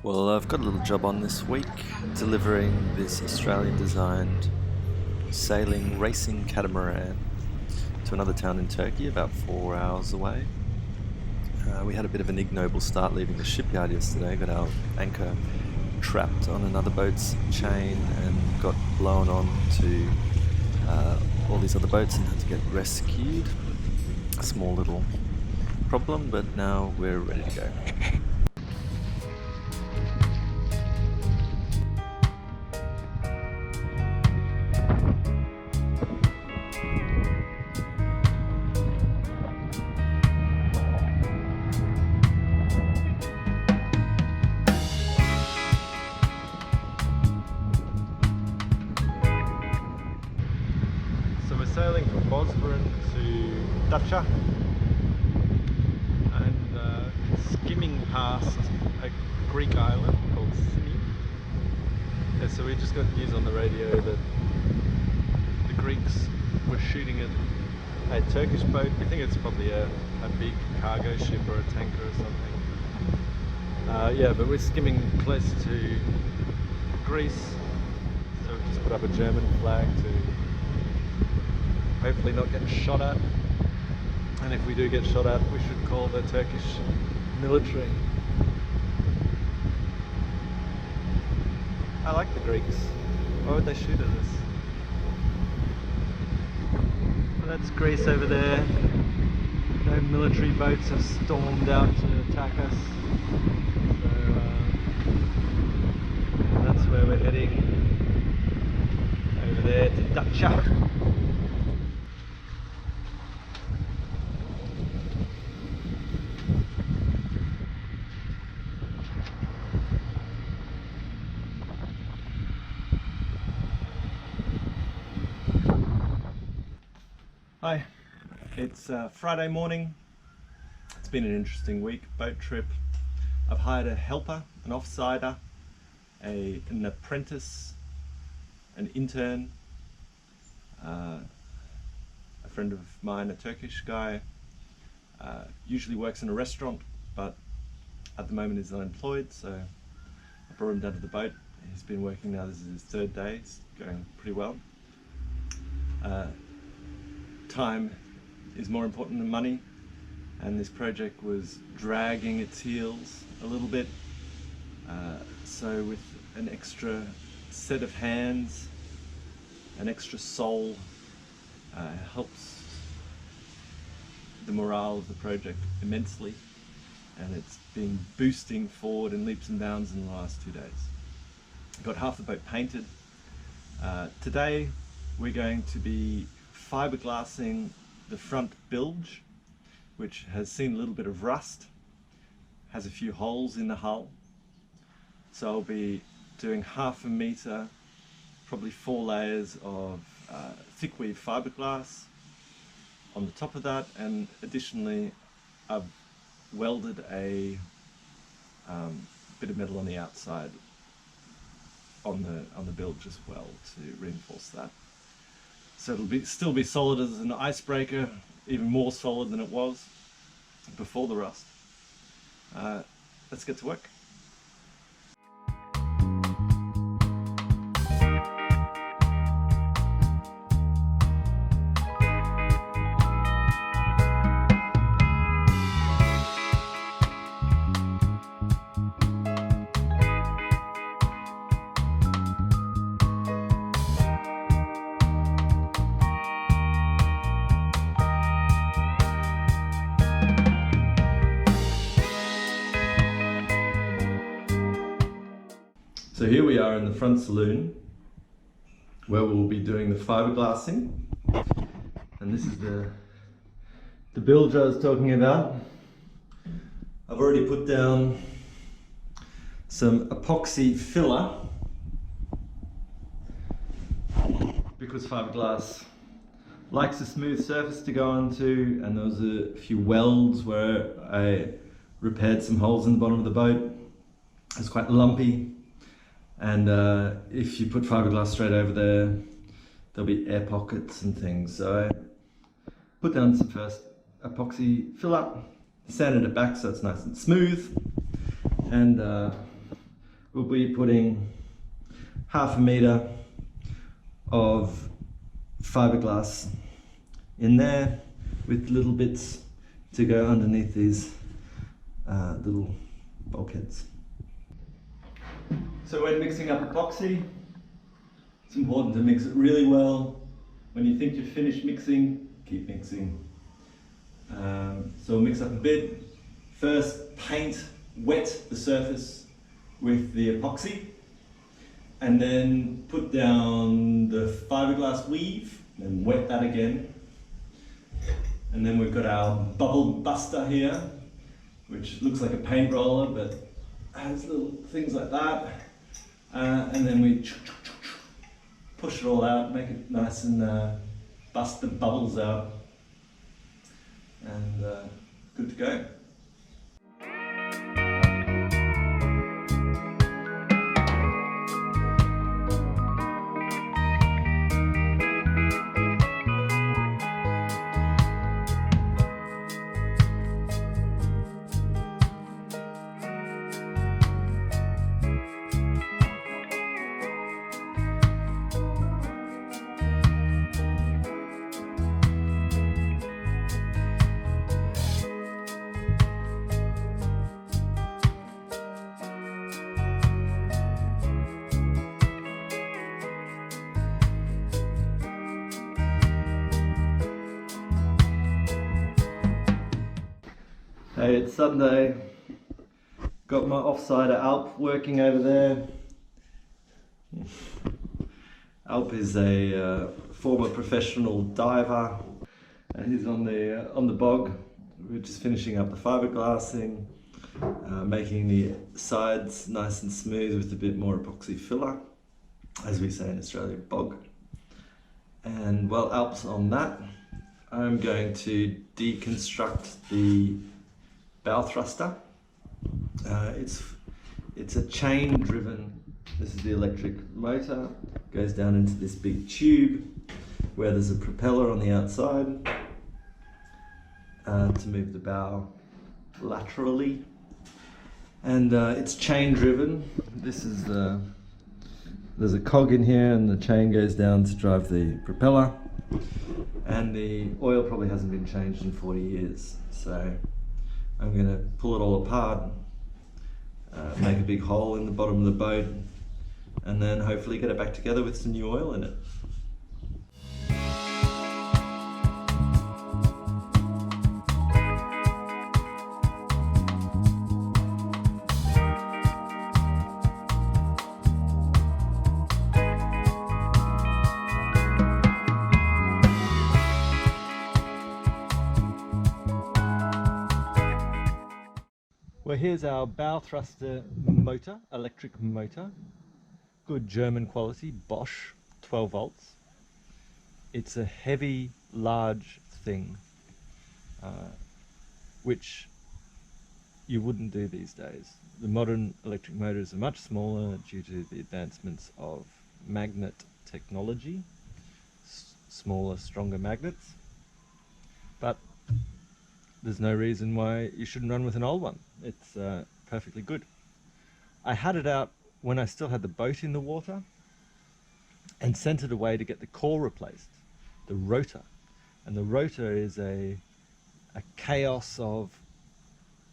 Well, I've got a little job on this week, delivering this Australian-designed sailing racing catamaran to another town in Turkey, about 4 hours away. We had a bit of an ignoble start leaving the shipyard yesterday, got our anchor trapped on another boat's chain and got blown on to all these other boats and had to get rescued. A small little problem, but now we're ready to go. So we're sailing from Bosburun to Dacia and skimming past a Greek island called Simi. Yeah, so we just got news on the radio that the Greeks were shooting at a Turkish boat. We think it's probably a big cargo ship or a tanker or something. Yeah, but we're skimming close to Greece, so we've just put up a German flag to hopefully not get shot at, and if we do get shot at, we should call the Turkish military. I like the Greeks. Why would they shoot at us? Well, that's Greece over there. No military boats have stormed out to attack us, so that's where we're heading, over there to Dacia. Hi, it's Friday morning. It's been an interesting week, boat trip. I've hired a helper, an offsider, an apprentice, an intern, a friend of mine, a Turkish guy, usually works in a restaurant, but at the moment is unemployed, so I brought him down to the boat. He's been working now, this is his third day, it's going pretty well. Time is more important than money, and this project was dragging its heels a little bit, so with an extra set of hands, an extra soul, helps the morale of the project immensely, and it's been boosting forward in leaps and bounds in the last 2 days. Got half the boat painted. Today we're going to be fiberglassing the front bilge, which has seen a little bit of rust, has a few holes in the hull. So I'll be doing 1/2 meter, probably 4 layers of thick weave fiberglass on the top of that, and additionally I've welded a bit of metal on the outside on the bilge as well to reinforce that. So it'll still be solid as an icebreaker, even more solid than it was before the rust. Let's get to work. So here we are in the front saloon where we'll be doing the fiberglassing, and this is the bilge I was talking about. I've already put down some epoxy filler because fiberglass likes a smooth surface to go onto, and there was a few welds where I repaired some holes in the bottom of the boat. It's quite lumpy. And if you put fiberglass straight over there, there'll be air pockets and things. So I put down some first epoxy fill up, sanded it back so it's nice and smooth, and we'll be putting 1/2 meter of fiberglass in there with little bits to go underneath these little bulkheads. So when mixing up epoxy, it's important to mix it really well. When you think you've finished mixing, keep mixing. So we'll mix up a bit. First, wet the surface with the epoxy, and then put down the fiberglass weave and wet that again. And then we've got our bubble buster here, which looks like a paint roller but has little things like that. And then we push it all out, make it nice and bust the bubbles out, and good to go. Hey, it's Sunday. Got my offsider Alp working over there. Alp is a former professional diver, and he's on the bog. We're just finishing up the fiberglassing, making the sides nice and smooth with a bit more epoxy filler, as we say in Australia, bog. And while Alp's on that, I'm going to deconstruct the bow thruster. It's a chain driven. This is the electric motor. Goes down into this big tube where there's a propeller on the outside to move the bow laterally, and it's chain driven. This is there's a cog in here, and the chain goes down to drive the propeller, and the oil probably hasn't been changed in 40 years, so I'm going to pull it all apart, make a big hole in the bottom of the boat, and then hopefully get it back together with some new oil in it. Well, here's our bow thruster motor, electric motor. Good German quality, Bosch, 12 volts. It's a heavy, large thing, which you wouldn't do these days. The modern electric motors are much smaller due to the advancements of magnet technology, smaller, stronger magnets. But there's no reason why you shouldn't run with an old one. It's perfectly good. I had it out when I still had the boat in the water and sent it away to get the core replaced, the rotor. And the rotor is a chaos of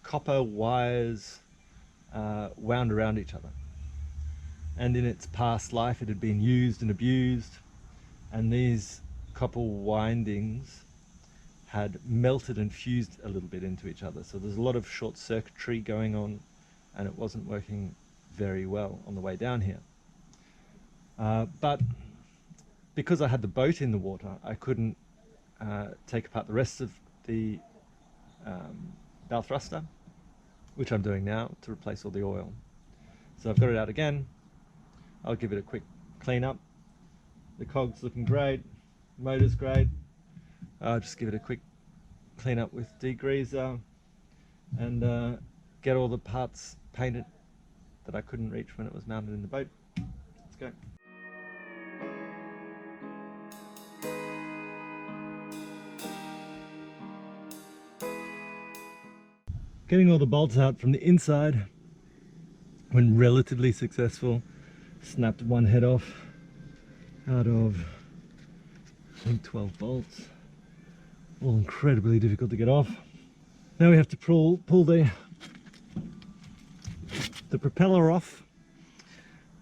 copper wires wound around each other. And in its past life it had been used and abused, and these copper windings had melted and fused a little bit into each other. So there's a lot of short circuitry going on, and it wasn't working very well on the way down here. But because I had the boat in the water, I couldn't take apart the rest of the bow thruster, which I'm doing now to replace all the oil. So I've got it out again. I'll give it a quick clean up. The cog's looking great, motor's great. I'll just give it a quick clean up with degreaser and get all the parts painted that I couldn't reach when it was mounted in the boat. Let's go. Getting all the bolts out from the inside. When relatively successful, snapped one head off out of, I think, 12 bolts. All incredibly difficult to get off. Now we have to pull the propeller off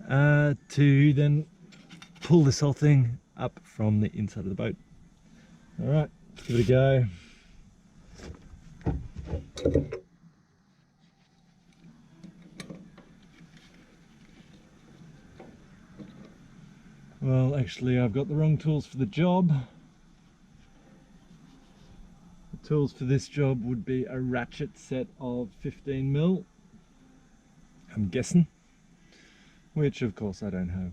to then pull this whole thing up from the inside of the boat. All right, let's give it a go. Well, actually, I've got the wrong tools for the job. The tools for this job would be a ratchet set of 15mm, I'm guessing, which of course I don't have.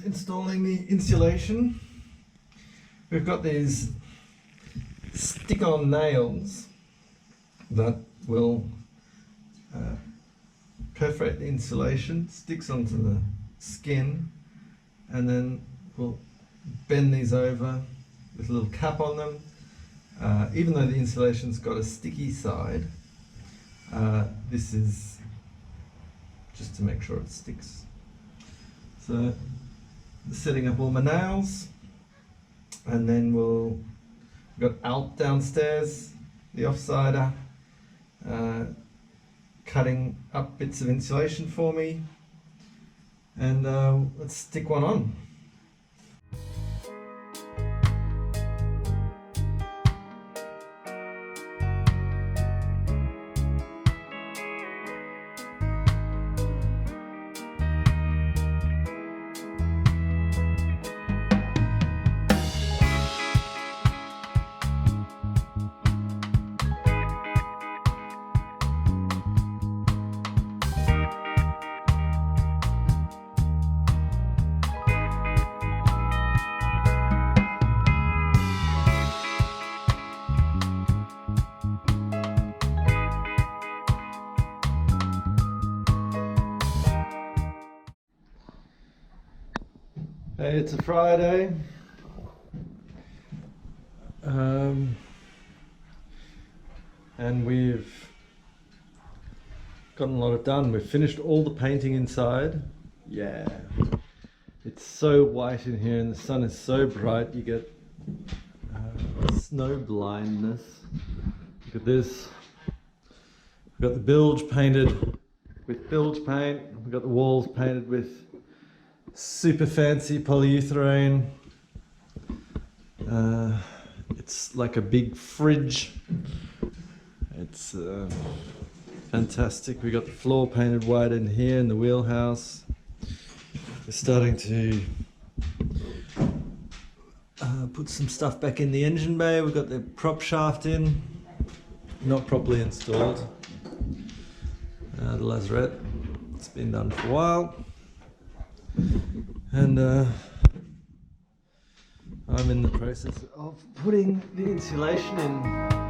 Installing the insulation. We've got these stick-on nails that will perforate the insulation, sticks onto the skin, and then we'll bend these over with a little cap on them. Even though the insulation's got a sticky side, this is just to make sure it sticks. So setting up all my nails, and then we've got Alt downstairs, the offsider, cutting up bits of insulation for me, and let's stick one on. Hey, it's a Friday, and we've gotten a lot done. We've finished all the painting inside. Yeah, it's so white in here and the sun is so bright you get snow blindness. Look at this. We've got the bilge painted with bilge paint. We've got the walls painted with super fancy polyurethane. It's like a big fridge. It's fantastic. We got the floor painted white in here in the wheelhouse. We're starting to put some stuff back in the engine bay. We've got the prop shaft in, not properly installed. The lazarette, it's been done for a while. And I'm in the process of putting the insulation in.